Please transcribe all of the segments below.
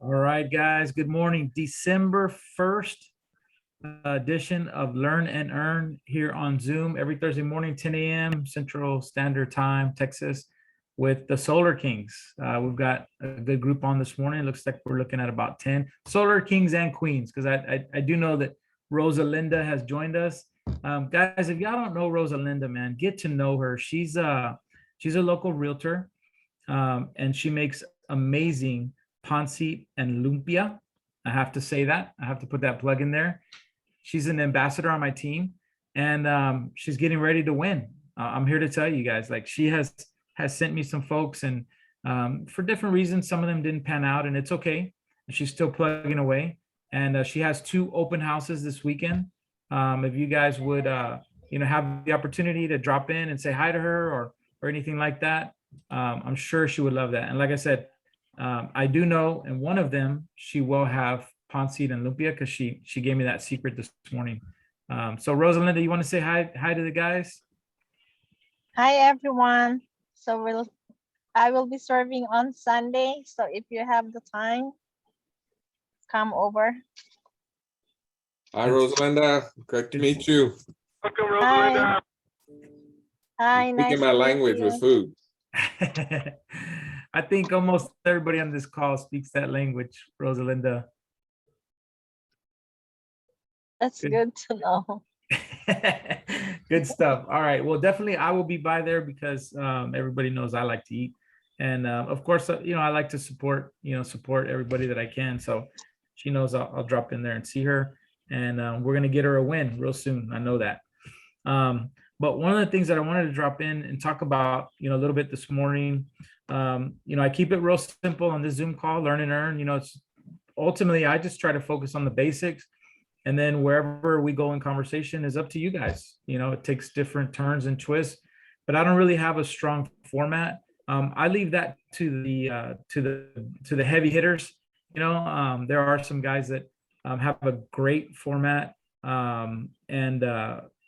All right, guys, good morning. December 1st edition of Learn and Earn here on Zoom every Thursday morning, 10 a.m. Central Standard Time, Texas, with the Solar Kings. We've got a good group on this morning. It looks like we're looking at about 10 Solar Kings and Queens, because I do know that Rosalinda has joined us. Guys, if y'all don't know Rosalinda, man, get to know her. She's a local realtor, and she makes amazing pancit and lumpia. I have to say that. I have to put that plug in there. She's an ambassador on my team, and she's getting ready to win. I'm here to tell you guys, like she has sent me some folks, and for different reasons, some of them didn't pan out, and it's okay. She's still plugging away, and she has 2 open houses this weekend. If you guys would, have the opportunity to drop in and say hi to her or anything like that, I'm sure she would love that. And like I said, I do know in one of them she will have pancit and lumpia, because she gave me that secret this morning. So Rosalinda, you want to say hi to the guys? Hi everyone. I will be serving on Sunday, so if you have the time, come over. Hi, Rosalinda. Great to meet you. Welcome, Rosalinda. Hi, nice Speaking my to meet language you. with food. I think almost everybody on this call speaks that language, Rosalinda. That's good to know. Good stuff. All right. Well, definitely I will be by there, because everybody knows I like to eat. And of course, I like to support everybody that I can. So she knows I'll drop in there and see her. And we're going to get her a win real soon. I know that. But one of the things that I wanted to drop in and talk about, a little bit this morning, I keep it real simple on this Zoom call, Learn and Earn. It's ultimately, I just try to focus on the basics. And then wherever we go in conversation is up to you guys. It takes different turns and twists, but I don't really have a strong format. I leave that to the heavy hitters. There are some guys that have a great format.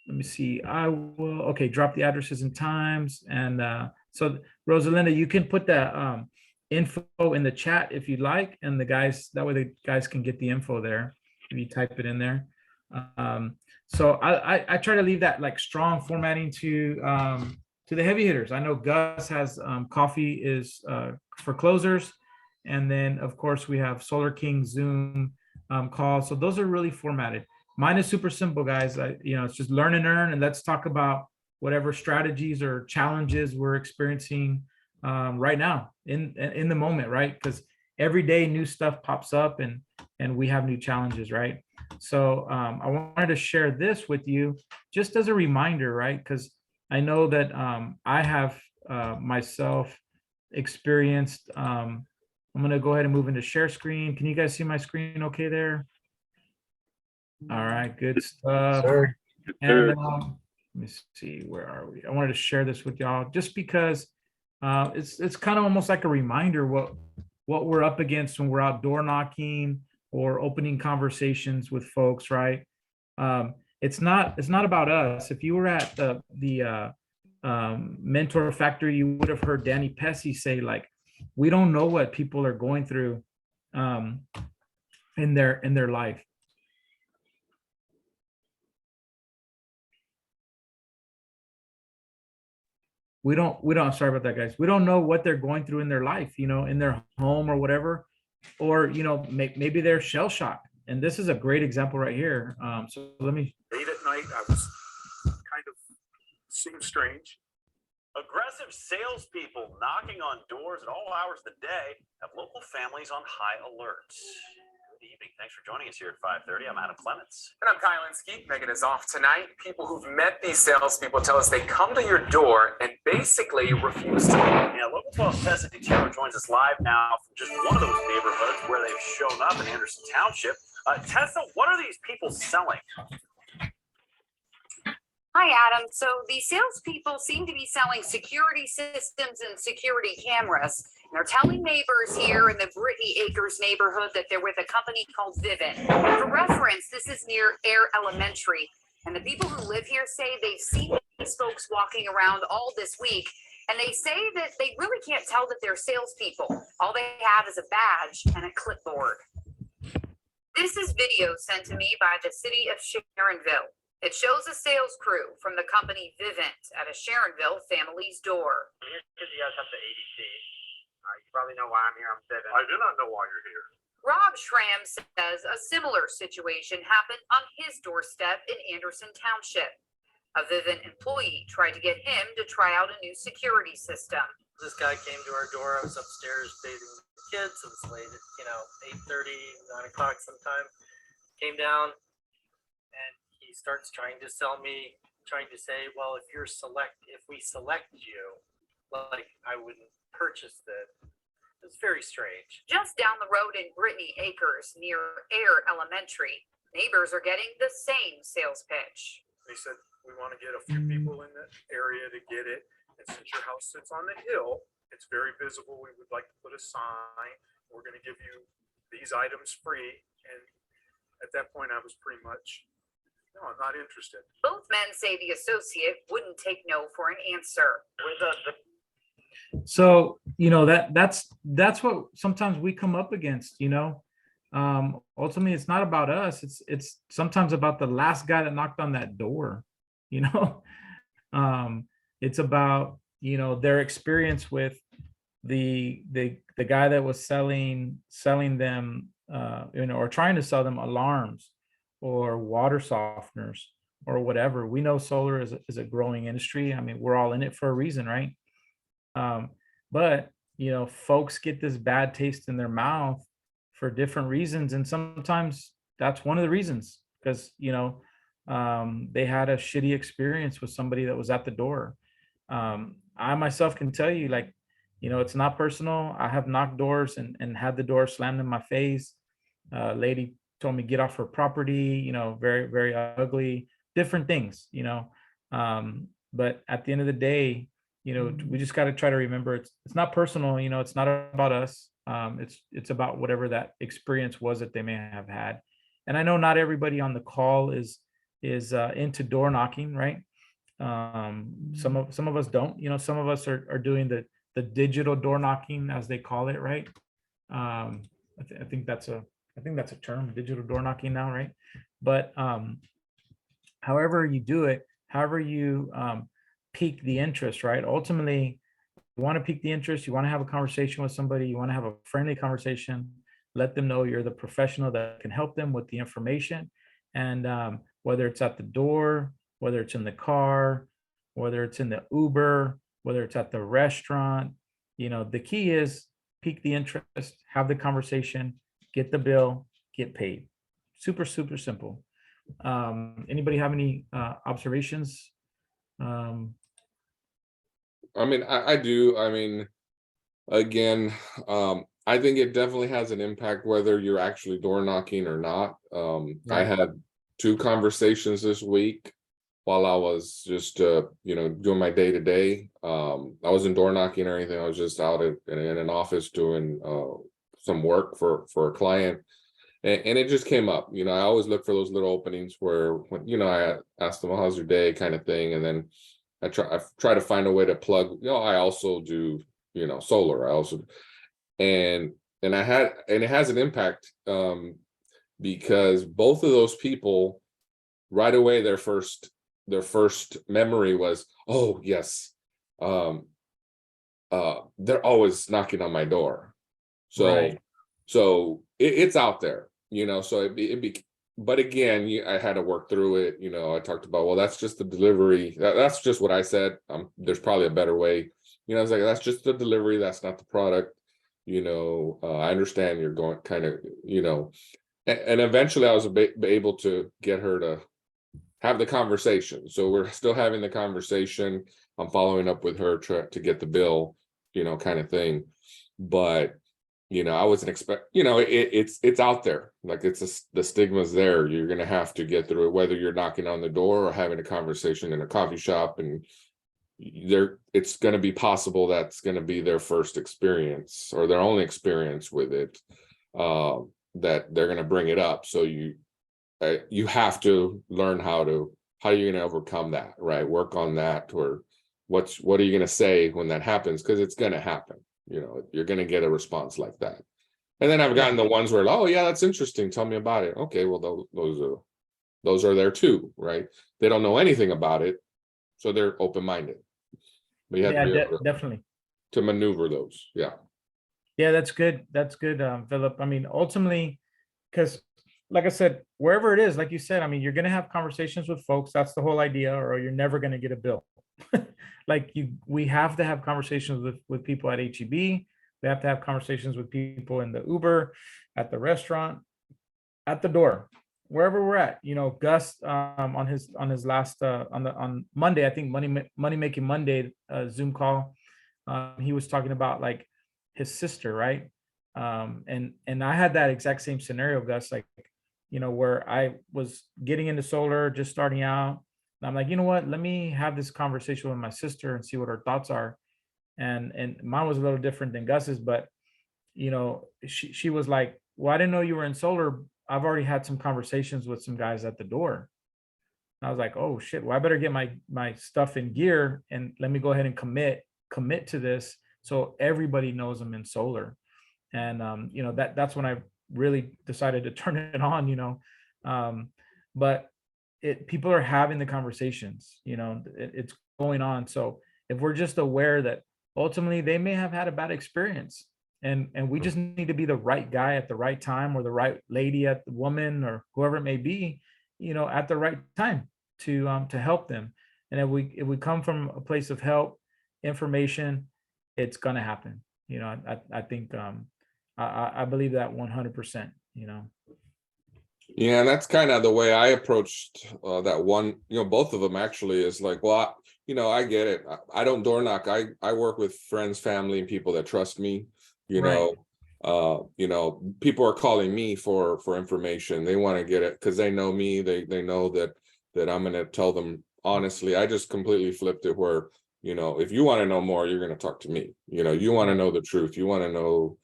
Let me see. I will, okay, drop the addresses and times. And so Rosalinda, you can put the info in the chat if you'd like, and that way the guys can get the info there if you type it in there. So I try to leave that like strong formatting to the heavy hitters. I know Gus has coffee is for closers, and then of course we have Solar King Zoom calls. So those are really formatted. Mine is super simple, guys. It's just learn and earn, and let's talk about whatever strategies or challenges we're experiencing right now in the moment, right? Because every day new stuff pops up, and we have new challenges, right? So I wanted to share this with you just as a reminder, right? Because I know that I have myself experienced. I'm going to go ahead and move into share screen. Can you guys see my screen okay there? All right, good stuff. Sir. And let me see, where are we? I wanted to share this with y'all just because it's kind of almost like a reminder what we're up against when we're out door knocking or opening conversations with folks, right? It's not about us. If you were at the Mentor Factory, you would have heard Danny Pesci say, like, we don't know what people are going through in their life. We don't, sorry about that, guys. We don't know what they're going through in their life, in their home or whatever, or, maybe they're shell shocked. And this is a great example right here. So let me. Late at night, I was kind of seemed strange. Aggressive salespeople knocking on doors at all hours of the day have local families on high alert. Good evening. Thanks for joining us here at 5:30. I'm Adam Clements. And I'm Kyle Linsky. Megan is off tonight. People who've met these salespeople tell us they come to your door and basically refuse to leave. Yeah, local 12 Tessa DiTiero joins us live now from just one of those neighborhoods where they've shown up in Anderson Township. Tessa, what are these people selling? Hi, Adam. So the salespeople seem to be selling security systems and security cameras. And they're telling neighbors here in the Brittany Acres neighborhood that they're with a company called Vivint. For reference, this is near Air Elementary. And the people who live here say they've seen these folks walking around all this week. And they say that they really can't tell that they're salespeople. All they have is a badge and a clipboard. This is video sent to me by the city of Sharonville. It shows a sales crew from the company Vivint at a Sharonville family's door. Because you guys have the ADC. You probably know why I'm here. I'm Vivint. I do not know why you're here. Rob Schramm says a similar situation happened on his doorstep in Anderson Township. A Vivint employee tried to get him to try out a new security system. This guy came to our door. I was upstairs bathing the kids. It was late, 8:30, 9 o'clock sometime. Came down and he starts trying to sell me, trying to say, well, if we select you, like I wouldn't purchase it. It's very strange. Just down the road in Brittany Acres near Air Elementary, neighbors are getting the same sales pitch. They said, we want to get a few people in the area to get it. And since your house sits on the hill, it's very visible. We would like to put a sign. We're going to give you these items free. And at that point, I was pretty much, no, I'm not interested. Both men say the associate wouldn't take no for an answer. So, that's what sometimes we come up against, ultimately it's not about us. It's sometimes about the last guy that knocked on that door, it's about, their experience with the guy that was selling them, or trying to sell them alarms or water softeners or whatever. We know solar is a growing industry. I mean, we're all in it for a reason, right? But folks get this bad taste in their mouth for different reasons, and sometimes that's one of the reasons, because they had a shitty experience with somebody that was at the door. I myself can tell you, it's not personal. I have knocked doors and had the door slammed in my face. Lady told me get off her property, very, very ugly, different things, but at the end of the day, we just got to try to remember it's not personal, it's not about us. It's about whatever that experience was that they may have had. And I know not everybody on the call is into door knocking, right? Some of us don't, some of us are doing the digital door knocking, as they call it, right? I think that's a term, digital door knocking now, right? But however you do it, however you pique the interest, right? Ultimately, you want to pique the interest, you want to have a conversation with somebody, you want to have a friendly conversation, let them know you're the professional that can help them with the information. And whether it's at the door, whether it's in the car, whether it's in the Uber, whether it's at the restaurant, the key is pique the interest, have the conversation, get the bill, get paid. Super, super simple. Anybody have any observations? I do. Again, I think it definitely has an impact whether you're actually door knocking or not. I had 2 conversations this week while I was just, doing my day to day. I wasn't door knocking or anything. I was just out in an office doing some work for a client. And it just came up, I always look for those little openings where, I ask them, how's your day kind of thing. And then I try to find a way to plug, I also do, solar. I also, and it has an impact because both of those people right away, their first memory was, oh yes, they're always knocking on my door. So, right. So it's out there, so but again, I had to work through it. I talked about, well, that's just the delivery. That's just what I said. There's probably a better way. I was like, that's just the delivery. That's not the product. I understand you're going kind of, and eventually I was able to get her to have the conversation. So we're still having the conversation. I'm following up with her to get the bill, kind of thing. But I wasn't it's out there. Like the stigma's there. You're going to have to get through it, whether you're knocking on the door or having a conversation in a coffee shop. And it's going to be possible that's going to be their first experience or their only experience with it, that they're going to bring it up. So you have to learn how you're going to overcome that, right? Work on that, or what are you going to say when that happens? Because it's going to happen. You're going to get a response like that. And then I've gotten the ones where, oh yeah, that's interesting. Tell me about it. Okay, well those are there too, right? They don't know anything about it, so they're open-minded. But you have to be able definitely. to maneuver those. Yeah. Yeah, that's good. That's good, Philip. I mean, ultimately, because like I said, wherever it is, like you said, I mean, you're going to have conversations with folks. That's the whole idea, or you're never going to get a bill. We have to have conversations with people at HEB. We have to have conversations with people in the Uber, at the restaurant, at the door, wherever we're at. Gus on his last on Monday, I think Money Making Monday Zoom call, he was talking about like his sister, right? And I had that exact same scenario, Gus, like, where I was getting into solar, just starting out. And I'm like, you know what? Let me have this conversation with my sister and see what her thoughts are. And mine was a little different than Gus's, but she was like, well, I didn't know you were in solar. I've already had some conversations with some guys at the door. And I was like, oh shit, well, I better get my stuff in gear and let me go ahead and commit to this, so everybody knows I'm in solar. And that's when I really decided to turn it on. But people are having the conversations, it's going on. So if we're just aware that ultimately they may have had a bad experience, and we just need to be the right guy at the right time, or the right lady, at the woman, or whoever it may be, at the right time to help them. And if we come from a place of help, information, it's gonna happen. I think I believe that 100%. Yeah, and that's kind of the way I approached that one. Both of them actually is like, well, I get it. I don't door knock. I work with friends, family, and people that trust me. Right. People are calling me for information. They want to get it because they know me. They know that I'm going to tell them honestly. I just completely flipped it where, if you want to know more, you're going to talk to me. You want to know the truth. You want to know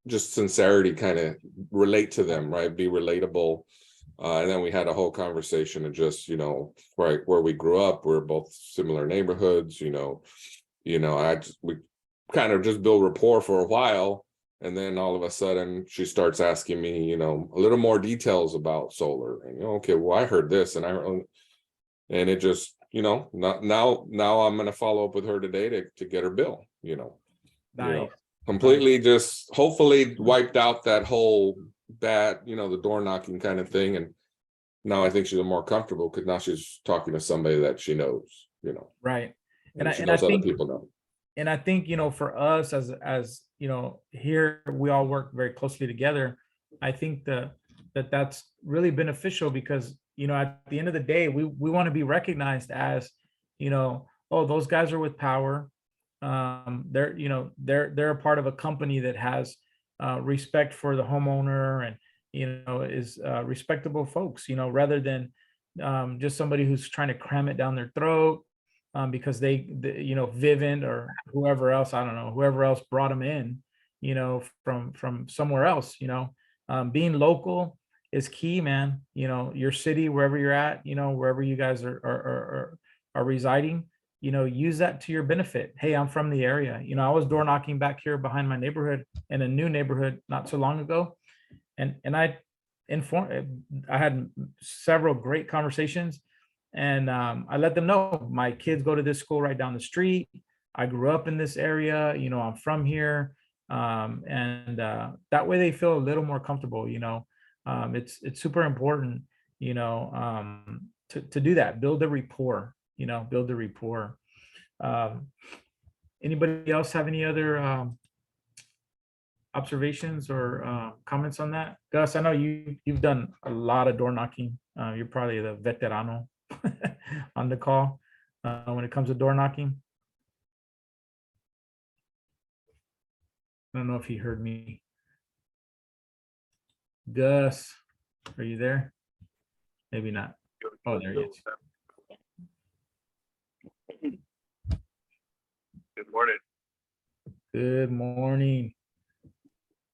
just sincerity, kind of relate to them, right? Be relatable. And then we had a whole conversation of just, right where we grew up. We're both similar neighborhoods, we kind of just build rapport for a while. And then all of a sudden she starts asking me, a little more details about solar. And, okay, well, I heard this and it just, now I'm going to follow up with her today to get her bill, Nice. Completely just hopefully wiped out that whole bad, the door knocking kind of thing. And now I think she's more comfortable because now she's talking to somebody that she knows, Right. and she knows other people know. And I think, for us as here, we all work very closely together. I think that's really beneficial because, at the end of the day, we want to be recognized as, oh, those guys are with power. They're a part of a company that has respect for the homeowner, and is respectable folks, rather than just somebody who's trying to cram it down their throat because they Vivint or whoever else, I don't know, whoever else brought them in, from somewhere else. Being local is key, man. Your city, wherever you're at, wherever you guys are residing, use that to your benefit. Hey, I'm from the area. I was door knocking back here behind my neighborhood in a new neighborhood not so long ago. And I had several great conversations, and I let them know my kids go to this school right down the street. I grew up in this area, I'm from here. And that way they feel a little more comfortable. It's super important, to do that, build a rapport. Anybody else have any other observations or comments on that? Gus, I know you've done a lot of door knocking. You're probably the veterano on the call when it comes to door knocking. I don't know if he heard me. Gus, are you there? Maybe not. Oh, there he is. Good morning. Good morning.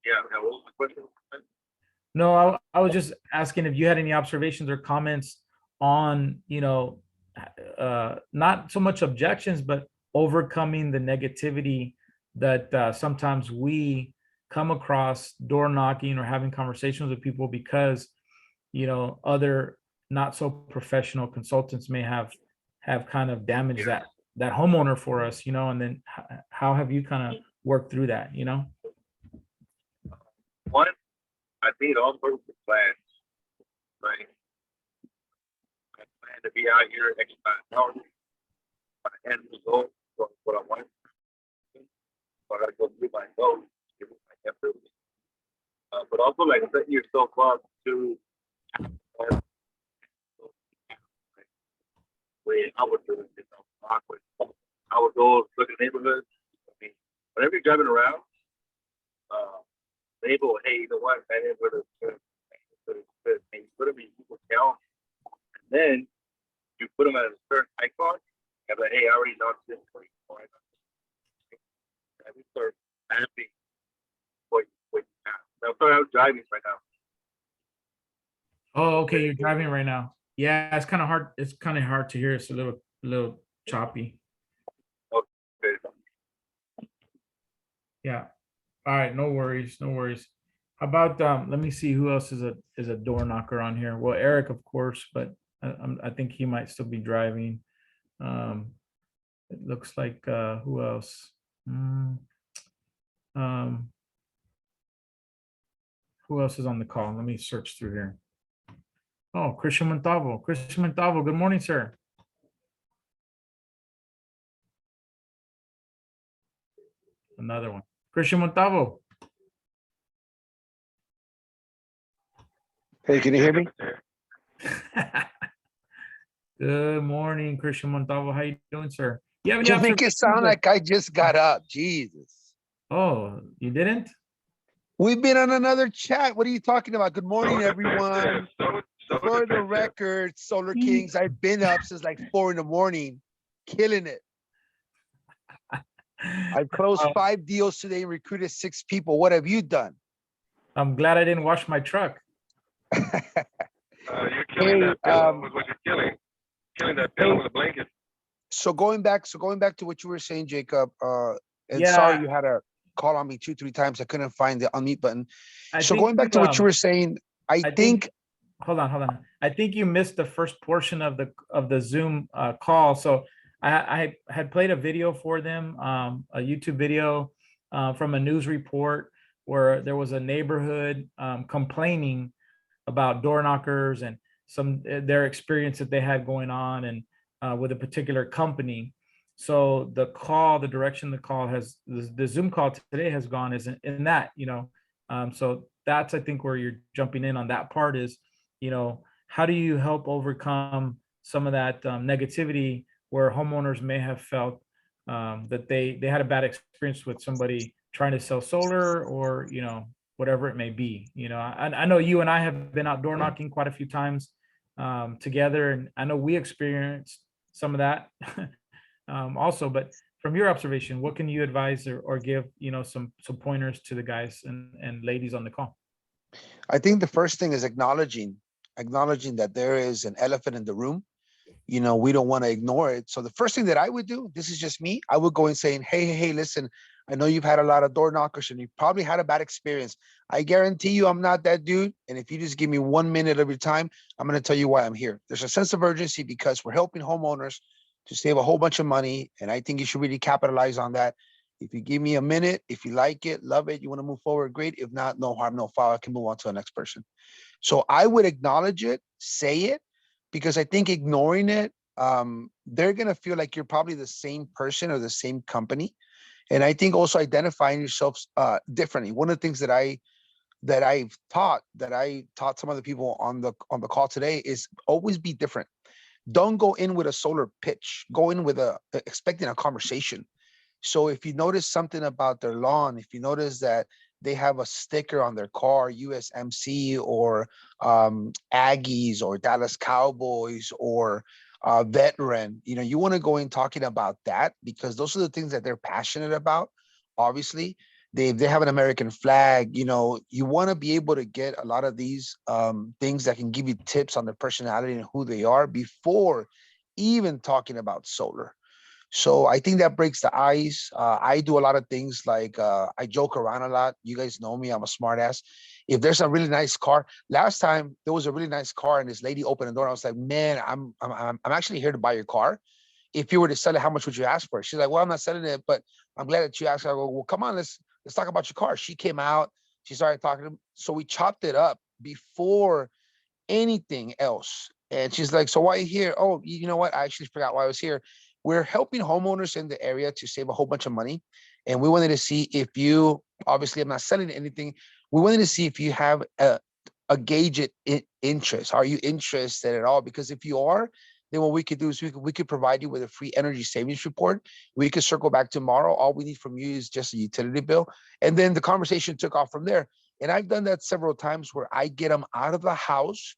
Yeah, what was the question? No, I was just asking if you had any observations or comments on, not so much objections, but overcoming the negativity that sometimes we come across door knocking or having conversations with people because, other not so professional consultants may have kind of damaged that homeowner for us, and then how have you kind of worked through that, One, I need all sorts of plans, right? I plan to be out here X amount of hours. My end result, what I want. So I gotta go through my goals, give it my effort. But also like setting yourself up to way I would do it, awkward. I would go look at neighborhoods. I mean, whenever you're driving around, neighbor, hey, you know what, that neighborhood is good. And you put them in Google Calendar, and then you put them at a certain icon, and like, hey, I already know this for you. And we start mapping what you have. I'm sorry, I was driving right now. Oh, okay, you're driving right now. Yeah, it's kind of hard. It's kind of hard to hear. It's a little choppy. Okay. Yeah. All right, no worries, no worries. How about let me see who else is a door knocker on here. Well, Eric, of course, but I think he might still be driving. It looks like who else? Who else is on the call? Let me search through here. Oh, Christian Montalvo. Christian Montalvo, good morning, sir. Another one. Christian Montalvo. Hey, can you hear me? Good morning, Christian Montalvo. How you doing, sir? You have any You make it observations sound of- like I just got up. Jesus. Oh, you didn't? We've been on another chat. What are you talking about? Good morning, everyone. For the record, Solar Kings, I've been up since like 4 a.m, killing it. I've closed 5 deals today and recruited 6 people. What have you done? I'm glad I didn't wash my truck. You're killing that pillow with what you're killing. Killing that pillow with a blanket. So going back to what you were saying, Jacob, and Yeah. sorry you had to call on me 2-3 times. I couldn't find the unmute button. So think going back to what you were saying, I think hold on. I think you missed the first portion of the Zoom call. So I had played a video for them, a YouTube video from a news report where there was a neighborhood complaining about door knockers and their experience that they had going on and with a particular company. So the direction the call has, the Zoom call today has gone is in that, so that's, I think, where you're jumping in on that part is, how do you help overcome some of that negativity where homeowners may have felt that they had a bad experience with somebody trying to sell solar or, whatever it may be. I know you and I have been out door knocking quite a few times together, and I know we experienced some of that also, but from your observation, what can you advise or give, some pointers to the guys and ladies on the call? I think the first thing is acknowledging that there is an elephant in the room. We don't want to ignore it. So the first thing that I would do, this is just me, I would go and saying, hey, listen, I know you've had a lot of door knockers and you probably had a bad experience. I guarantee you I'm not that dude. And if you just give me 1 minute of your time, I'm going to tell you why I'm here. There's a sense of urgency because we're helping homeowners to save a whole bunch of money. And I think you should really capitalize on that. If you give me a minute, if you like it, love it, you want to move forward, great. If not, no harm, no foul. I can move on to the next person. So I would acknowledge it, say it, because I think ignoring it, they're going to feel like you're probably the same person or the same company. And I think also identifying yourselves differently. One of the things that I taught some other people on the call today is always be different. Don't go in with a solar pitch. Go in with expecting a conversation. So if you notice something about their lawn, if you notice that they have a sticker on their car, USMC or Aggies or Dallas Cowboys or veteran, you want to go in talking about that because those are the things that they're passionate about. Obviously, they have an American flag. You want to be able to get a lot of these things that can give you tips on their personality and who they are before even talking about solar. So I think that breaks the ice. I do a lot of things like I joke around a lot. You guys know me, I'm a smart ass. If there's a really nice car, last time there was a really nice car and this lady opened the door. I was like, man, I'm actually here to buy your car. If you were to sell it, how much would you ask for it? She's like, well, I'm not selling it, but I'm glad that you asked. I go, well, come on, let's talk about your car. She came out, she started talking to him. So we chopped it up before anything else. And she's like, so why are you here? Oh, you know what? I actually forgot why I was here. We're helping homeowners in the area to save a whole bunch of money. And we wanted to see if you, obviously I'm not selling anything. We wanted to see if you have a gauge interest. Are you interested at all? Because if you are, then what we could do is we could provide you with a free energy savings report. We could circle back tomorrow. All we need from you is just a utility bill. And then the conversation took off from there. And I've done that several times where I get them out of the house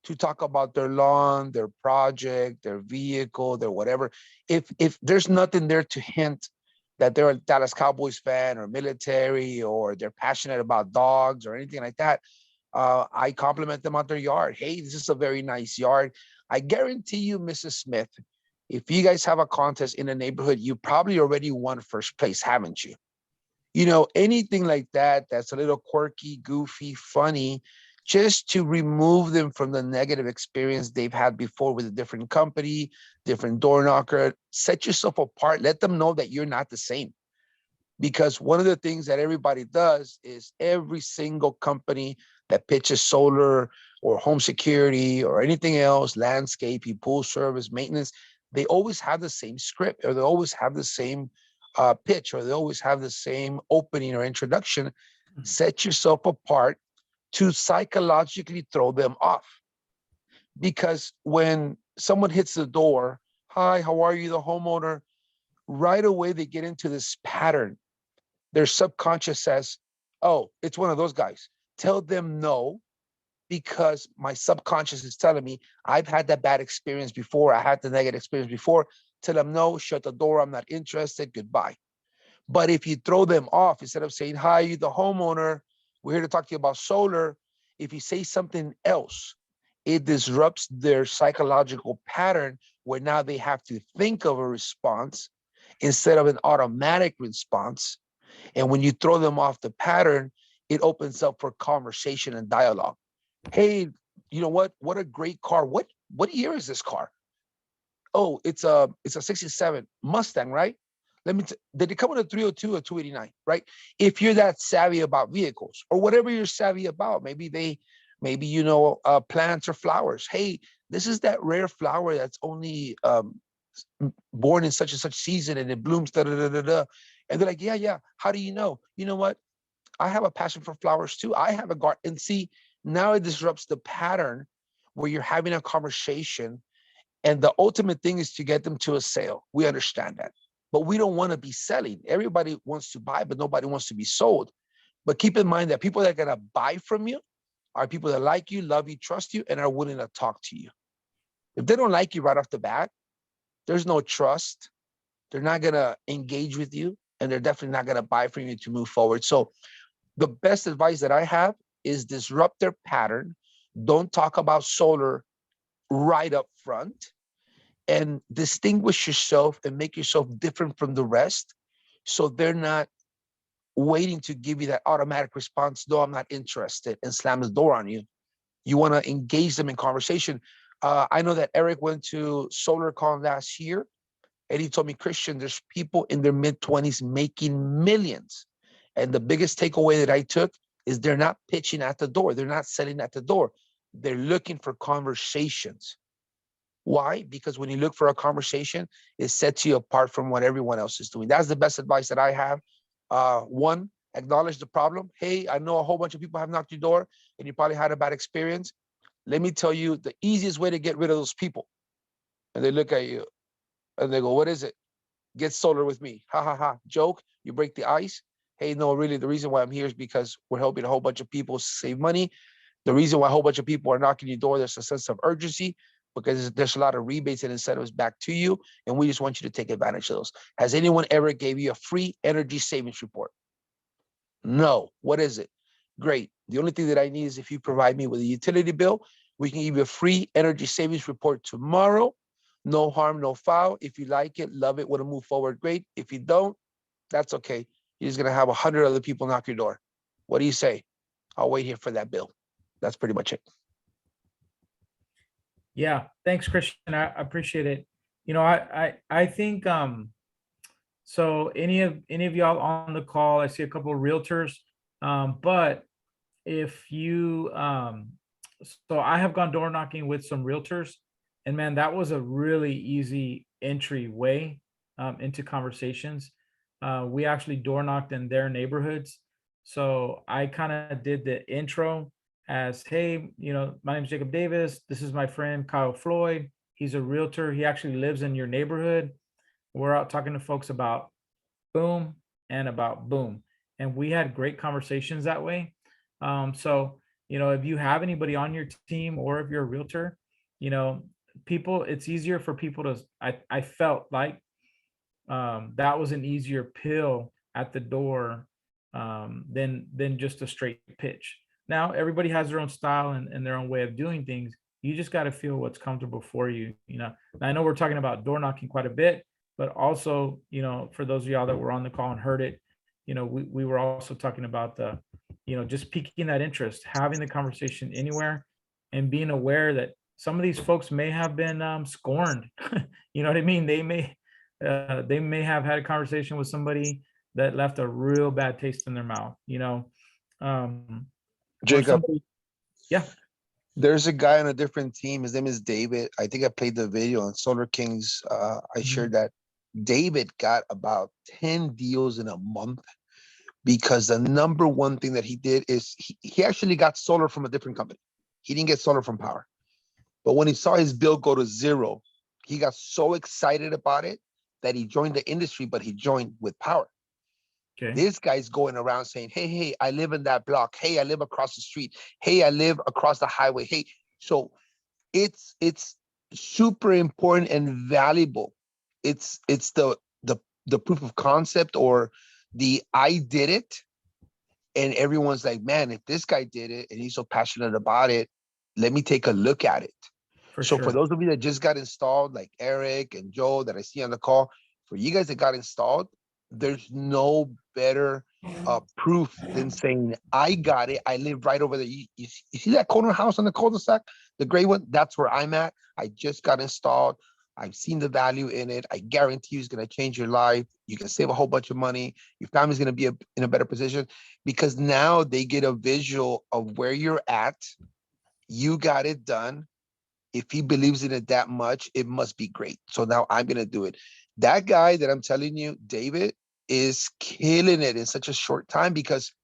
to talk about their lawn, their project, their vehicle, their whatever. If there's nothing there to hint that they're a Dallas Cowboys fan or military or they're passionate about dogs or anything like that, I compliment them on their yard. Hey, this is a very nice yard. I guarantee you, Mrs. Smith, if you guys have a contest in the neighborhood, you probably already won first place, haven't you? You know, anything like that, that's a little quirky, goofy, funny, just to remove them from the negative experience they've had before with a different company, different door knocker. Set yourself apart. Let them know that you're not the same. Because one of the things that everybody does is every single company that pitches solar or home security or anything else, landscaping, pool service, maintenance, they always have the same script, or they always have the same pitch, or they always have the same opening or introduction. Set yourself apart to psychologically throw them off. Because when someone hits the door, hi, how are you, the homeowner? Right away, they get into this pattern. Their subconscious says, oh, it's one of those guys. Tell them no, because my subconscious is telling me I've had that bad experience before. I had the negative experience before. Tell them no, shut the door. I'm not interested. Goodbye. But if you throw them off, instead of saying, hi, you the homeowner, we're here to talk to you about solar. If you say something else, it disrupts their psychological pattern where now they have to think of a response instead of an automatic response. And when you throw them off the pattern, it opens up for conversation and dialogue. Hey, you know what? What a great car. What year is this car? Oh, it's a 67 Mustang, right? Did it come with a 302 or 289, right? If you're that savvy about vehicles or whatever you're savvy about, maybe you know plants or flowers. Hey, this is that rare flower that's only born in such and such season and it blooms, da da da da da. And they're like, yeah. How do you know? You know what? I have a passion for flowers too. I have a garden. And see, now it disrupts the pattern where you're having a conversation. And the ultimate thing is to get them to a sale. We understand that. But we don't want to be selling. Everybody wants to buy, but nobody wants to be sold. But keep in mind that people that are going to buy from you are people that like you, love you, trust you, and are willing to talk to you. If they don't like you right off the bat, there's no trust. They're not going to engage with you, and they're definitely not going to buy from you to move forward. So the best advice that I have is disrupt their pattern. Don't talk about solar right up front, and distinguish yourself and make yourself different from the rest. So they're not waiting to give you that automatic response, no, I'm not interested, and slam the door on you. You want to engage them in conversation. I know that Eric went to SolarCon last year, and he told me, Christian, there's people in their mid-20s making millions. And the biggest takeaway that I took is they're not pitching at the door. They're not selling at the door. They're looking for conversations. Why? Because when you look for a conversation, it sets you apart from what everyone else is doing. That's the best advice that I have. One, acknowledge the problem. Hey, I know a whole bunch of people have knocked your door and you probably had a bad experience. Let me tell you the easiest way to get rid of those people. And they look at you and they go, what is it? Get solar with me. Ha ha ha. Joke. You break the ice. Hey, no, really, the reason why I'm here is because we're helping a whole bunch of people save money. The reason why a whole bunch of people are knocking your door, there's a sense of urgency because there's a lot of rebates and incentives back to you. And we just want you to take advantage of those. Has anyone ever gave you a free energy savings report? No. What is it? Great. The only thing that I need is if you provide me with a utility bill, we can give you a free energy savings report tomorrow. No harm, no foul. If you like it, love it, want to move forward, great. If you don't, that's okay. You're just gonna have 100 other people knock your door. What do you say? I'll wait here for that bill. That's pretty much it. Yeah, thanks, Christian. I appreciate it. You know, I think so any of y'all on the call, I see a couple of realtors. But if you so I have gone door knocking with some realtors, and man, that was a really easy entry way into conversations. We actually door knocked in their neighborhoods. So I kind of did the intro as, hey, you know, my name is Jacob Davis. This is my friend Kyle Floyd. He's a realtor. He actually lives in your neighborhood. We're out talking to folks about boom and about boom. And we had great conversations that way. So, you know, if you have anybody on your team or if you're a realtor, you know, people, it's easier for people to, I felt like that was an easier pill at the door than just a straight pitch. Now, everybody has their own style and their own way of doing things. You just got to feel what's comfortable for you. You know, and I know we're talking about door knocking quite a bit, but also, you know, for those of y'all that were on the call and heard it, you know, we were also talking about the, you know, just piquing that interest, having the conversation anywhere, and being aware that some of these folks may have been scorned. You know what I mean? They may have had a conversation with somebody that left a real bad taste in their mouth, you know. Jacob, yeah. There's a guy on a different team. His name is David. I think I played the video on Solar Kings. I shared that. David got about 10 deals in a month because the number one thing that he did is he actually got solar from a different company. He didn't get solar from Power. But when he saw his bill go to zero, he got so excited about it that he joined the industry, but he joined with Power. Okay. This guy's going around saying, hey, I live in that block. Hey, I live across the street. Hey, I live across the highway. Hey, so it's super important and valuable. It's the proof of concept, or the I did it. And everyone's like, man, if this guy did it and he's so passionate about it, let me take a look at it. For those of you that just got installed, like Eric and Joe that I see on the call, for you guys that got installed, there's no better proof than saying, I got it. I live right over there. You see that corner house on the cul-de-sac, the gray one? That's where I'm at. I just got installed. I've seen the value in it. I guarantee you it's going to change your life. You can save a whole bunch of money. Your family's going to be in a better position, because now they get a visual of where you're at. You got it done. If he believes in it that much, it must be great. So now I'm going to do it. That guy that I'm telling you, David, is killing it in such a short time because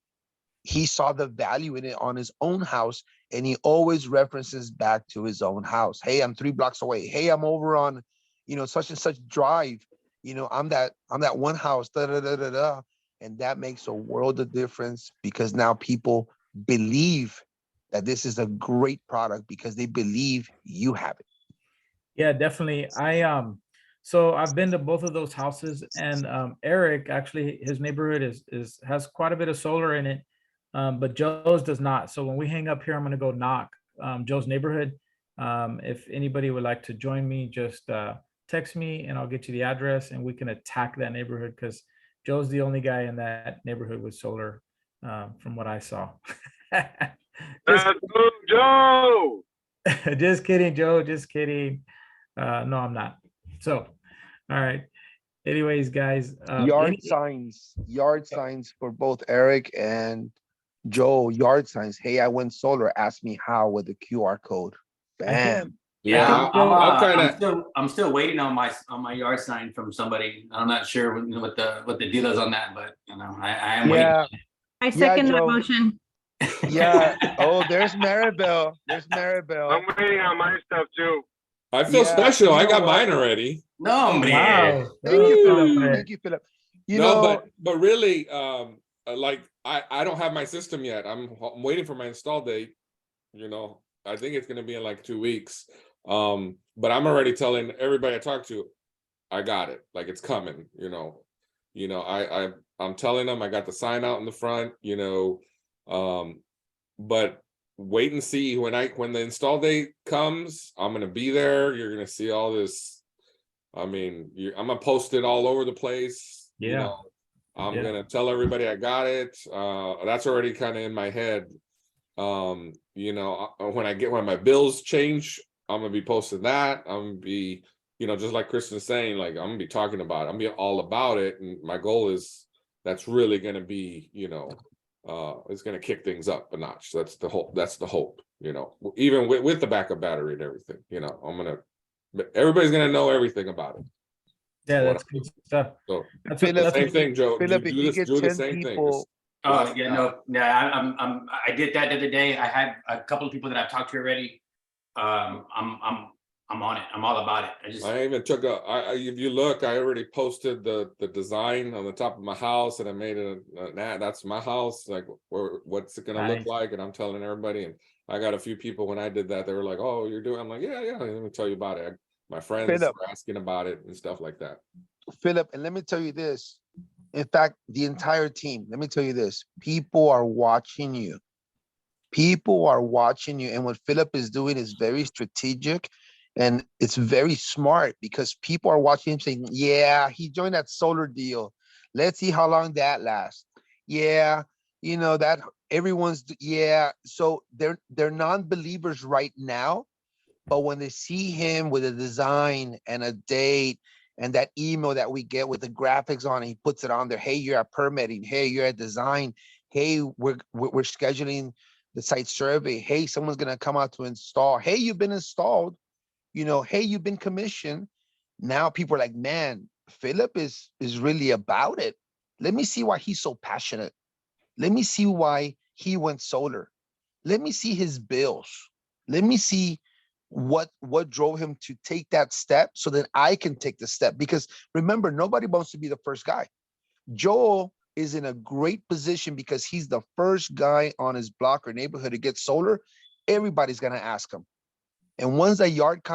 he saw the value in it on his own house, and he always references back to his own house. Hey, I'm 3 blocks away. Hey, I'm over on, you know, such and such drive. You know, I'm that one house. Da, da, da, da, da. And that makes a world of difference, because now people believe that this is a great product because they believe you have it. Yeah, definitely. So I've been to both of those houses, and Eric, actually, his neighborhood has quite a bit of solar in it, but Joe's does not. So when we hang up here, I'm going to go knock Joe's neighborhood. If anybody would like to join me, just text me and I'll get you the address, and we can attack that neighborhood, because Joe's the only guy in that neighborhood with solar, from what I saw. Joe. Just kidding, Joe. Just kidding. No, I'm not. So, all right. Anyways, guys. Yard signs for both Eric and Joe. Yard signs. Hey, I went solar. Ask me how with the QR code. Bam. Yeah, I'm still waiting on my yard sign from somebody. I'm not sure what the deal is on that, but you know, I am waiting. I second that motion. Yeah. Oh, there's Maribel. I'm waiting on my stuff too. I feel special. I got mine already. No, man. Wow. Thank you, Philip. Thank you, Philip. But really, like I don't have my system yet. I'm waiting for my install date. You know, I think it's gonna be in like 2 weeks. But I'm already telling everybody I talk to, I got it. Like, it's coming. I'm telling them I got the sign out in the front. But wait and see when the install date comes. I'm gonna be there. You're gonna see all this I mean, I'm gonna post it all over the place. You Yeah. know, I'm Yeah. gonna tell everybody I got it. That's already kind of in my head. You know, when my bills change, I'm gonna be posting that. I'm gonna be, you know, just like Kristen's saying, like I'm gonna be talking about it. I'm gonna be all about it. And my goal is that's really gonna be, you know, it's gonna kick things up a notch. That's the hope. That's the hope. You know, even with the backup battery and everything. You know, everybody's gonna know everything about it. Yeah, What that's good stuff. So That's Philip, what, same thing, Joe. Philip, if you get Do the 10 same thing. people, Oh, yeah, no, yeah, I did that the other day. I had a couple of people that I've talked to already. I'm on it. I'm all about it. I even took if you look, I already posted the design on the top of my house, and I made it that's my house, like what's it gonna look Nice. like, and I'm telling everybody. And I got a few people when I did that, they were like, "Oh, you're doing?" I'm like, "Yeah, let me tell you about it." My friends Philip. were asking about it and stuff like that. Philip, and let me tell you this. In fact, the entire team, let me tell you this. People are watching you. People are watching you. And what Philip is doing is very strategic and it's very smart because people are watching him saying, yeah, he joined that solar deal. Let's see how long that lasts. Yeah, you know, that everyone's, yeah. So they're non-believers right now. But when they see him with a design and a date and that email that we get with the graphics on it, he puts it on there. Hey, you're at permitting. Hey, you're at design. Hey, we're scheduling the site survey. Hey, someone's gonna come out to install. Hey, you've been installed. You know, hey, you've been commissioned. Now people are like, man, Philip is really about it. Let me see why he's so passionate. Let me see why he went solar. Let me see his bills. Let me see what drove him to take that step so that I can take the step. Because remember, nobody wants to be the first guy. Joel is in a great position because he's the first guy on his block or neighborhood to get solar. Everybody's gonna ask him. And once that yard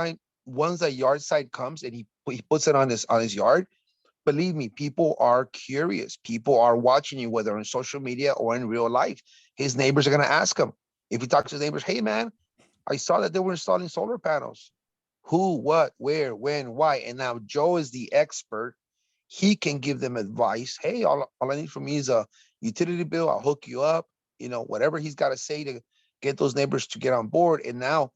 site comes and he puts it on his yard, believe me, people are curious. People are watching you, whether on social media or in real life. His neighbors are gonna ask him. If he talks to his neighbors, hey man, I saw that they were installing solar panels. Who, what, where, when, why? And now Joe is the expert. He can give them advice. Hey, all I need from me is a utility bill. I'll hook you up. You know, whatever he's got to say to get those neighbors to get on board. And now,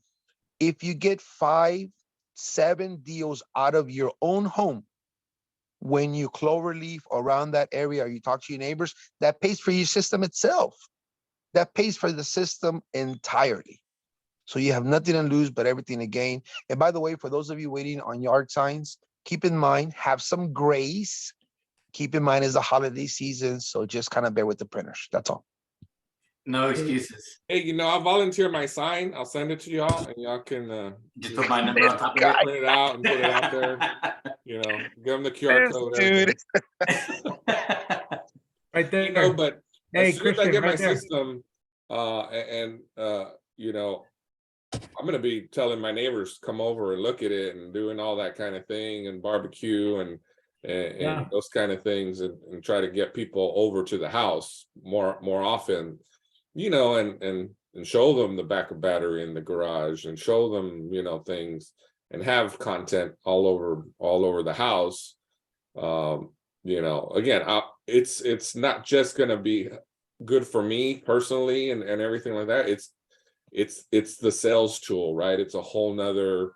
if you get 5, 7 deals out of your own home, when you cloverleaf around that area, or you talk to your neighbors, that pays for your system itself. That pays for the system entirely. So you have nothing to lose, but everything to gain. And by the way, for those of you waiting on yard signs, keep in mind, have some grace. Keep in mind it's the holiday season, so just kind of bear with the printers. That's all. No excuses. Hey, you know, I'll volunteer my sign. I'll send it to y'all, and y'all can just put my number on top of it. Print it out and put it out there. You know, give them the QR code. Dude. Right there. You know, but hey, as soon as I Christian, get my right there. system, you know, I'm gonna be telling my neighbors to come over and look at it and doing all that kind of thing and barbecue and Yeah. those kind of things and try to get people over to the house more often, you know, and show them the backup battery in the garage and show them, you know, things and have content all over the house. You know, again, it's not just gonna be good for me personally and everything like that. It's the sales tool, right? It's a whole nother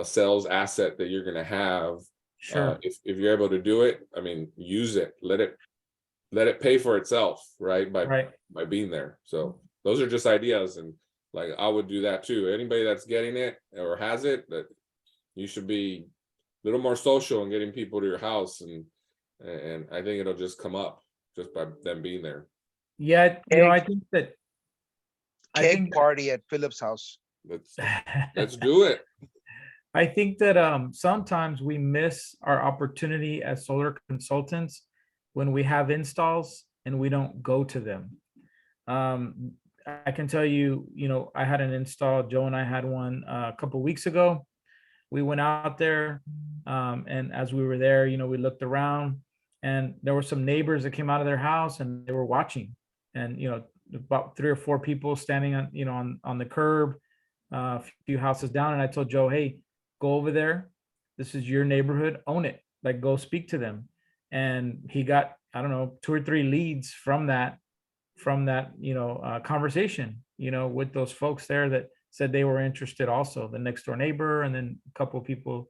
sales asset that you're gonna have. Sure. If you're able to do it, I mean, use it. Let it pay for itself, right? By being there. So those are just ideas, and like I would do that too. Anybody that's getting it or has it, that you should be a little more social and getting people to your house, and I think it'll just come up just by them being there. Yeah, you know, I think that Keg party at Philip's house. Let's do it. I think that sometimes we miss our opportunity as solar consultants when we have installs and we don't go to them. I can tell you, you know, I had an install. Joe and I had one a couple of weeks ago. We went out there, and as we were there, you know, we looked around, and there were some neighbors that came out of their house and they were watching, and you know, about 3 or 4 people standing on, you know, on the curb, a few houses down. And I told Joe, hey, go over there. This is your neighborhood, own it. Like, go speak to them. And he got, I don't know, 2 or 3 leads from that conversation, with those folks there that said they were interested also, the next door neighbor, and then a couple of people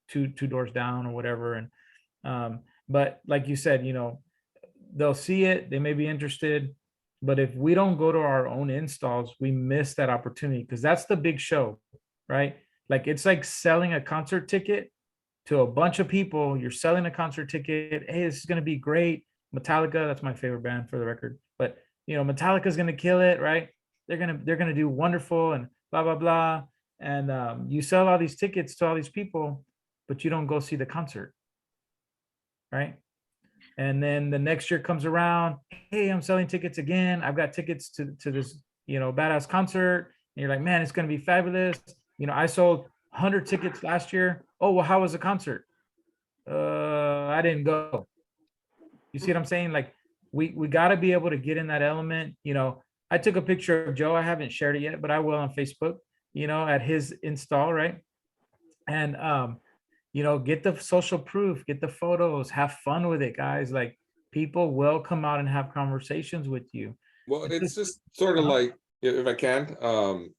two doors down or whatever. And but like you said, they'll see it, they may be interested, but if we don't go to our own installs, we miss that opportunity, because that's the big show, right? Like, it's like selling a concert ticket to a bunch of people. You're selling a concert ticket. Hey, this is going to be great. Metallica, that's my favorite band, for the record. But Metallica is going to kill it, right? They're going to do wonderful and blah blah blah. And you sell all these tickets to all these people, but you don't go see the concert, right? And then the next year comes around. Hey, I'm selling tickets again. I've got tickets to this badass concert. And you're like, man, it's going to be fabulous. I sold 100 tickets last year. Oh, well, how was the concert? I didn't go. You see what I'm saying? Like, we got to be able to get in that element. I took a picture of Joe. I haven't shared it yet, but I will on Facebook, at his install, right? And get the social proof, get the photos, have fun with it, guys. Like, people will come out and have conversations with you. Well, it's just sort of like, if I can,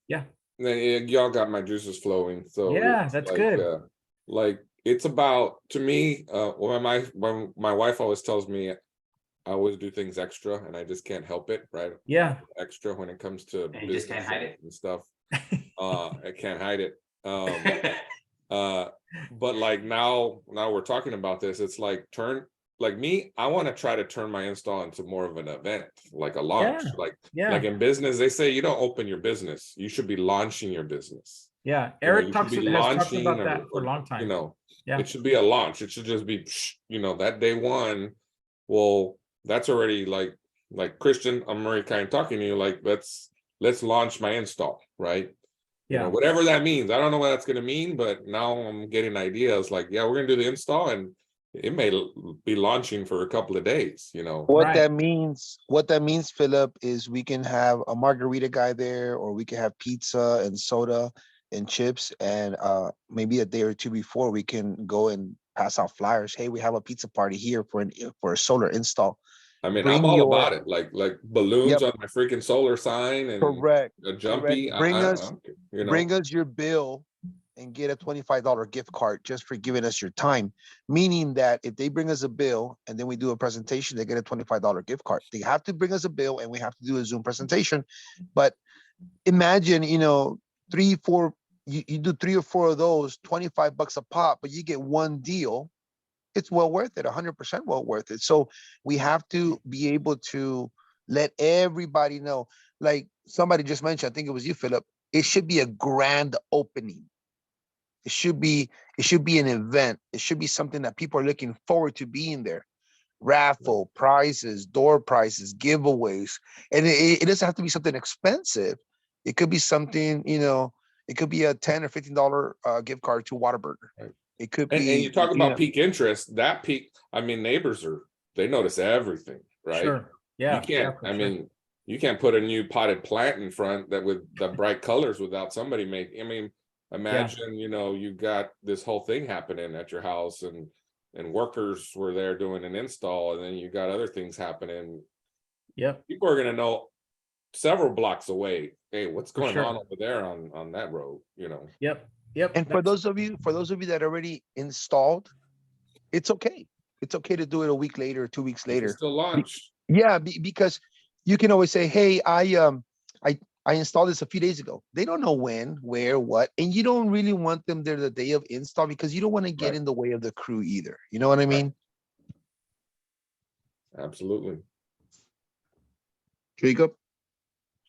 yeah. Then y'all got my juices flowing. So yeah, that's like, good. Like, it's about, to me, when my wife always tells me I always do things extra, and I just can't help it, right? Yeah. Extra when it comes to And you just can't hide it and stuff. I can't hide it. But like now we're talking about this, it's like I want to try to turn my install into more of an event, like a launch. Like in business, they say you don't open your business, you should be launching your business. Yeah, Eric has talked about that for a long time. Yeah, it should be a launch. It should just be, that day one. Well, that's already like Christian, I'm already kind of talking to you, like, let's launch my install, right? Yeah. Whatever that means. I don't know what that's going to mean, but now I'm getting ideas like, yeah, we're going to do the install, and it may be launching for a couple of days, What that means, Philip, is we can have a margarita guy there, or we can have pizza and soda and chips, and maybe a day or two before we can go and pass out flyers. Hey, we have a pizza party here for a solar install. I mean, I'm all about it. Like balloons on my freaking solar sign, and a jumpy. Bring us your bill and get a $25 gift card just for giving us your time. Meaning that if they bring us a bill and then we do a presentation, they get a $25 gift card. They have to bring us a bill and we have to do a Zoom presentation. But imagine, 3, 4, you do 3 or 4 of those, $25 a pop, but you get one deal. It's well worth it, 100% well worth it. So we have to be able to let everybody know. Like somebody just mentioned, I think it was you, Philip, it should be a grand opening. It should be an event. It should be something that people are looking forward to being there. Raffle, prizes, door prizes, giveaways. And it doesn't have to be something expensive. It could be something, it could be a $10 or $15 gift card to Whataburger. Right. It could be. And you talk about peak interest. That peak, I mean, neighbors they notice everything, right? Sure. Yeah. You can't. You can't put a new potted plant in front with the bright colors without somebody imagine, you got this whole thing happening at your house, and workers were there doing an install, and then you got other things happening. Yep. People are gonna know several blocks away. Hey, what's going on over there on that road? Yep. And for those of you that already installed, it's okay. It's okay to do it a week later, 2 weeks later. Still launch. Yeah, because you can always say, "Hey, I installed this a few days ago." They don't know when, where, what, and you don't really want them there the day of install because you don't want to get in the way of the crew either. You know what I mean? Absolutely. Jacob.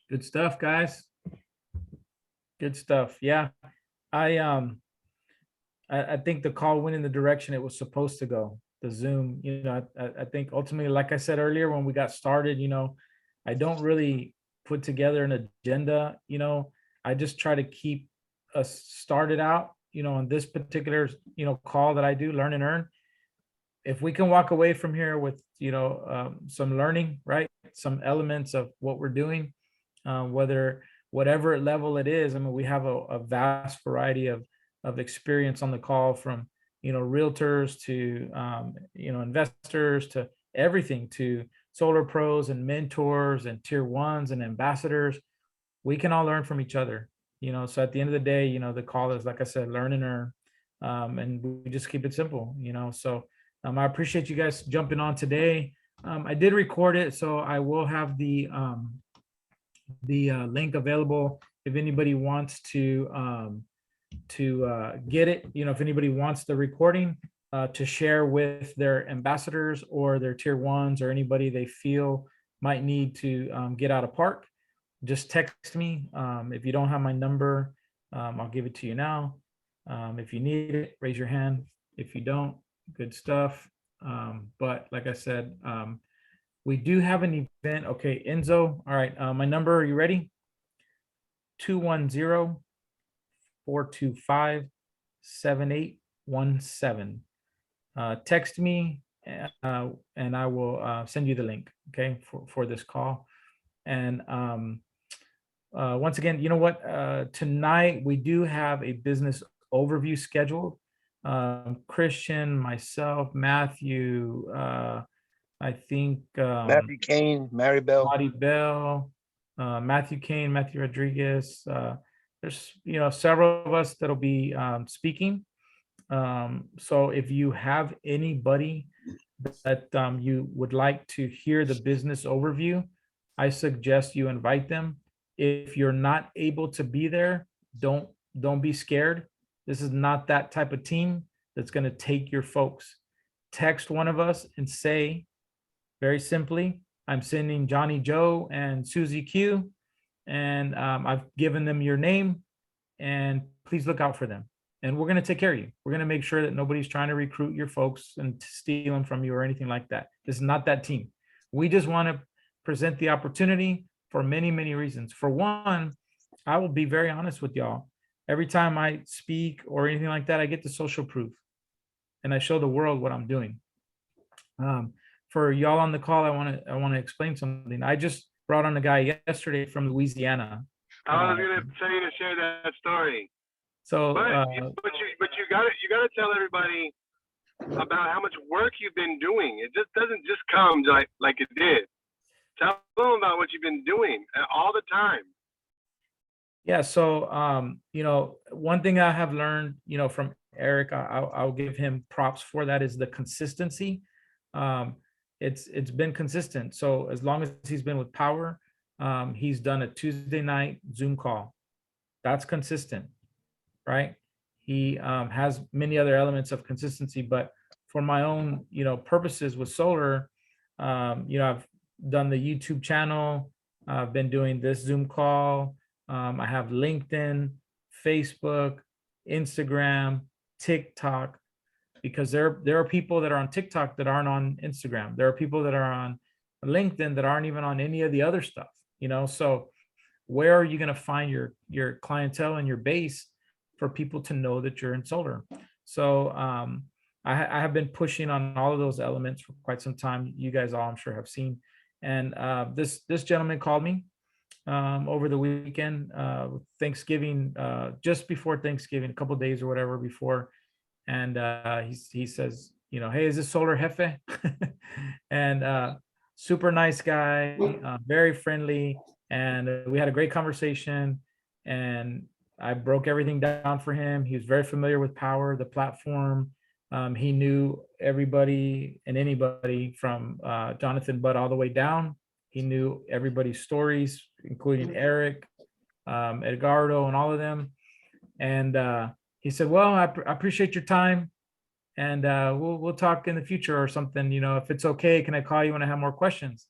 Good stuff, guys. Good stuff. Yeah. I think the call went in the direction it was supposed to go. The Zoom, I think ultimately, like I said earlier, when we got started, I don't really put together an agenda. I just try to keep us started out, on this particular, call that I do, Learn and Earn. If we can walk away from here with, some learning, right? Some elements of what we're doing, whatever level it is. I mean, we have a vast variety of experience on the call, from realtors to, investors to everything, to solar pros and mentors and tier ones and ambassadors. We can all learn from each other, so at the end of the day, the call is, like I said, learn and earn. And we just keep it simple, so I appreciate you guys jumping on today. I did record it, so I will have the link available if anybody wants to get it, if anybody wants the recording to share with their ambassadors or their tier ones or anybody they feel might need to get out of park. Just text me. If you don't have my number, I'll give it to you now. If you need it, raise your hand. If you don't, good stuff. But like I said, we do have an event. Okay, Enzo. All right, my number, are you ready? 210-425-7817. Text me and I will send you the link, okay, for this call. And once again, you know what? Tonight we do have a business overview scheduled. Christian, myself, Matthew, I think Matthew Kane, Mary Bell. Lottie Bell, Matthew Kane, Matthew Rodriguez. There's several of us that'll be speaking. So if you have anybody that you would like to hear the business overview, I suggest you invite them. If you're not able to be there, don't be scared. This is not that type of team that's going to take your folks. Text one of us and say, very simply, I'm sending Johnny Joe and Susie Q, and I've given them your name, and please look out for them. And we're going to take care of you. We're going to make sure that nobody's trying to recruit your folks and steal them from you or anything like that. This is not that team. We just want to present the opportunity for many, many reasons. For one, I will be very honest with y'all. Every time I speak or anything like that, I get the social proof and I show the world what I'm doing. For y'all on the call, I want to explain something. I just brought on a guy yesterday from Louisiana. I was gonna tell you to share that story. So, but you gotta tell everybody about how much work you've been doing. It just doesn't just come like it did. Tell them about what you've been doing all the time. Yeah. So, one thing I have learned, from Eric, I'll give him props for that, is the consistency. It's been consistent. So as long as he's been with Power, he's done a Tuesday night Zoom call. That's consistent, right? He has many other elements of consistency, but for my own, purposes with solar, I've done the YouTube channel. I've been doing this Zoom call. I have LinkedIn, Facebook, Instagram, TikTok, because there are people that are on TikTok that aren't on Instagram. There are people that are on LinkedIn that aren't even on any of the other stuff, so where are you going to find your clientele and your base for people to know that you're in solar? So I have been pushing on all of those elements for quite some time. You guys all, I'm sure, have seen. And this gentleman called me over the weekend, Thanksgiving, just before Thanksgiving, a couple of days or whatever before. And he says, hey, is this Solar Jefe? And super nice guy, very friendly. And we had a great conversation. And I broke everything down for him. He was very familiar with Power, the platform. He knew everybody and anybody from Jonathan Budd all the way down. He knew everybody's stories, including Eric, Edgardo, and all of them. And he said, well, I appreciate your time. And we'll talk in the future or something. If it's okay, can I call you when I have more questions?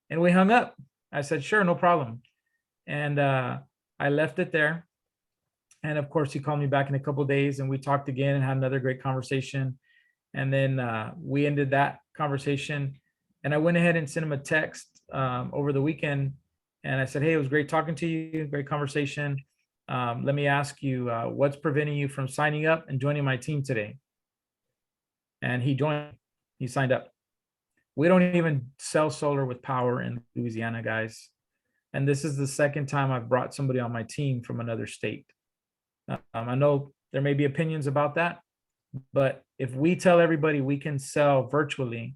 And we hung up. I said, sure, no problem. And I left it there. And of course, he called me back in a couple of days and we talked again and had another great conversation. And then we ended that conversation. And I went ahead and sent him a text over the weekend. And I said, hey, it was great talking to you. Great conversation. Let me ask you, what's preventing you from signing up and joining my team today? And he joined. He signed up. We don't even sell solar with Power in Louisiana, guys. And this is the second time I've brought somebody on my team from another state. I know there may be opinions about that, But if we tell everybody we can sell virtually,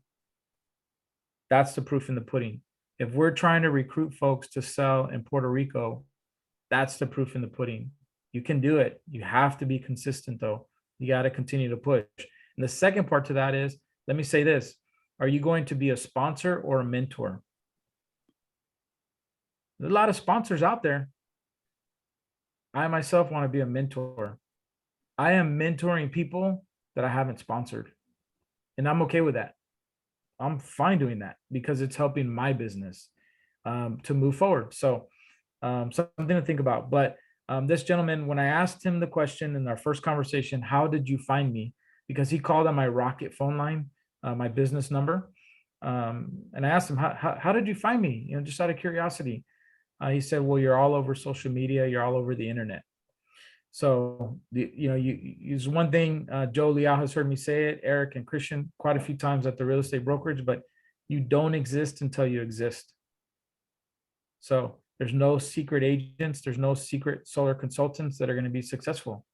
that's the proof in the pudding. If we're trying to recruit folks to sell in Puerto Rico, that's the proof in the pudding. You can do it. You have to be consistent though. You got to continue to push. And the second part to that is, let me say this. Are you going to be a sponsor or a mentor? There's a lot of sponsors out there. I myself want to be a mentor. I am mentoring people that I haven't sponsored. And I'm okay with that. I'm fine doing that because it's helping my business to move forward. So something to think about. But this gentleman, when I asked him the question in our first conversation, how did you find me? Because he called on my Rocket phone line, my business number. And I asked him, how did you find me? You know, just out of curiosity. He said, well, you're all over social media. You're all over the internet. So, you know, use one thing, Joe Leal has heard me say it, Eric and Christian, quite a few times at the real estate brokerage, but you don't exist until you exist. So there's no secret agents. There's no secret solar consultants that are going to be successful.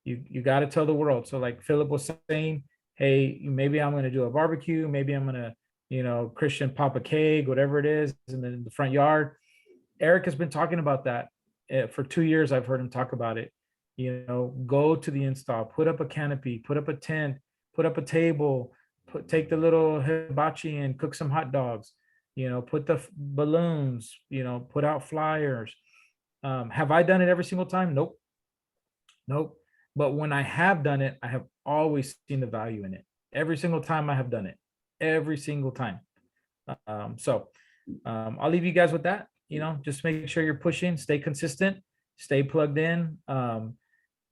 You got to tell the world. So like Philip was saying, hey, maybe I'm going to do a barbecue. Maybe I'm going to, you know, Christian pop a keg, whatever it is, in the front yard. Eric has been talking about that for 2 years. I've heard him talk about it. You know, go to the install, put up a canopy, put up a tent, put up a table, take the little hibachi and cook some hot dogs, you know, put the balloons, you know, put out flyers. Have I done it every single time? Nope. Nope. But when I have done it, I have always seen the value in it. Every single time I have done it, every single time. I'll leave you guys with that. You know, just make sure you're pushing, stay consistent, stay plugged in.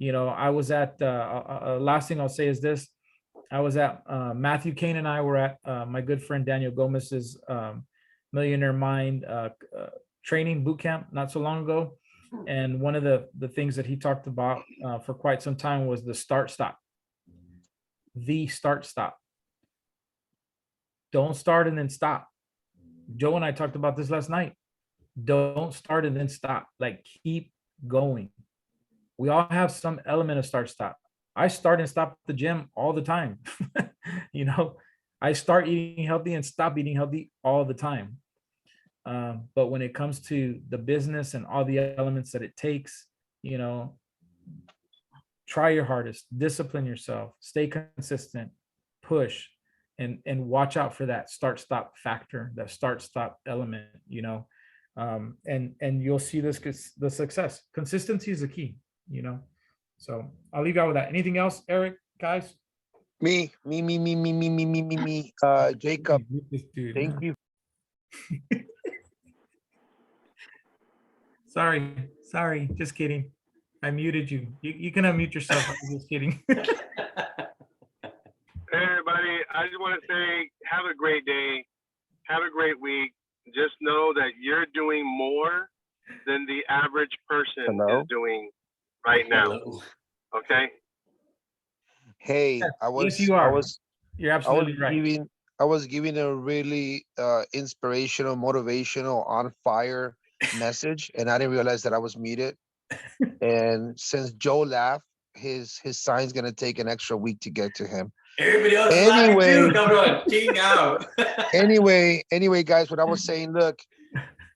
You know, I was at, last thing I'll say is this. I was at, Matthew Kane and I were at my good friend Daniel Gomez's Millionaire Mind training boot camp not so long ago. And one of the things that he talked about for quite some time was the start stop. The start stop. Don't start and then stop. Joe and I talked about this last night. Don't start and then stop. Like, keep going. We all have some element of start stop. I start and stop the gym all the time. You know, I start eating healthy and stop eating healthy all the time. But when it comes to the business and all the elements that it takes, you know, try your hardest, discipline yourself, stay consistent, push, and watch out for that start stop factor, that start stop element, you know. And you'll see the success. Consistency is the key, you know. So I'll leave you out with that. Anything else, Eric, guys? Me. Jacob, thank you. Sorry, just kidding. I muted you. You can unmute yourself. I'm just kidding. Hey, everybody, I just want to say, have a great day. Have a great week. Just know that you're doing more than the average person is doing right now. Okay? Hey, Yes, you are. You're absolutely right. I was giving a really inspirational, motivational, on fire message, and I didn't realize that I was muted. And since Joe laughed, his sign's gonna take an extra week to get to him. Everybody else anyway, out. anyway, guys, what I was saying, look,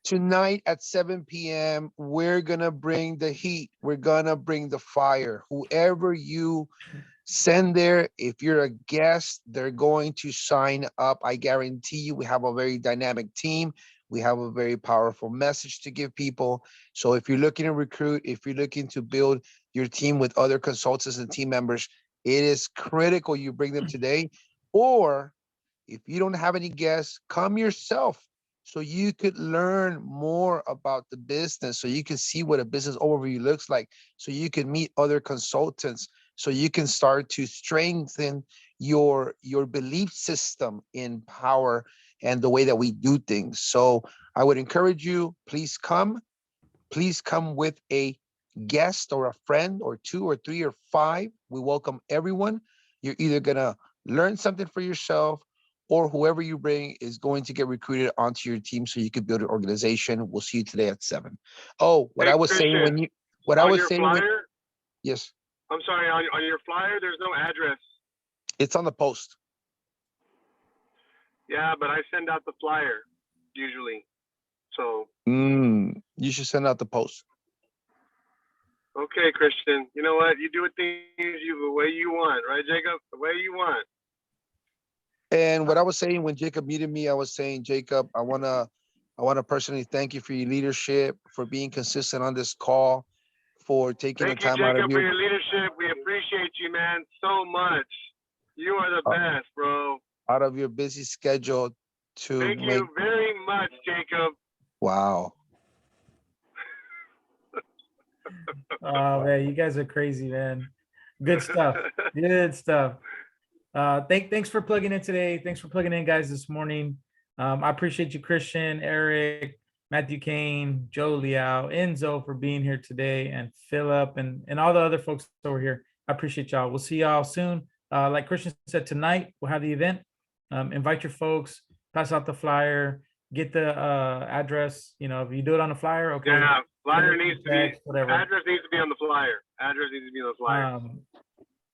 tonight at 7 p.m., we're gonna bring the heat. We're gonna bring the fire. Whoever you send there, if you're a guest, they're going to sign up. I guarantee you, we have a very dynamic team. We have a very powerful message to give people. So if you're looking to recruit, if you're looking to build your team with other consultants and team members, it is critical you bring them today. Or if you don't have any guests, come yourself so you could learn more about the business, so you can see what a business overview looks like, so you can meet other consultants, so you can start to strengthen your belief system in power and the way that we do things. So I would encourage you, please come with a guest or a friend or 2 or 3 or 5. We welcome everyone. You're either gonna learn something for yourself, or whoever you bring is going to get recruited onto your team so you can build an organization. We'll see you today at 7. Oh, what I was saying when you, what I was saying when, yes. I'm sorry, on your flyer, there's no address It's on the post. Yeah, but I send out the flyer usually. So, You should send out the post. okay, Christian, you know what? You do things the way you want, right, Jacob? The way you want. And what I was saying when Jacob muted me, I was saying, Jacob, I wanna personally thank you for your leadership, for being consistent on this call, for taking Thank the you, time out of Jacob, for your your leadership. We appreciate you, man, so much. You are the best, bro. busy schedule to Thank make. you very much, Jacob. Wow. Oh man, you guys are crazy, man. Good stuff. Good stuff. Thanks for plugging in today. Thanks for plugging in, guys, this morning. I appreciate you, Christian, Eric, Matthew Kane, Joe Liao, Enzo for being here today, and Philip and all the other folks over here. I appreciate y'all. We'll see y'all soon. Like Christian said, tonight we'll have the event. Invite your folks, pass out the flyer, get the address. You know, if you do it on the flyer, okay. Yeah, flyer needs to be, whatever. address needs to be on the flyer. Address needs to be on the flyer.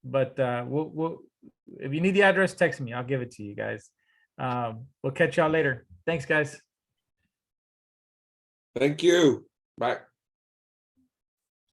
But we'll if you need the address, text me. I'll give it to you guys. We'll catch y'all later. Thanks, guys. Thank you. Bye.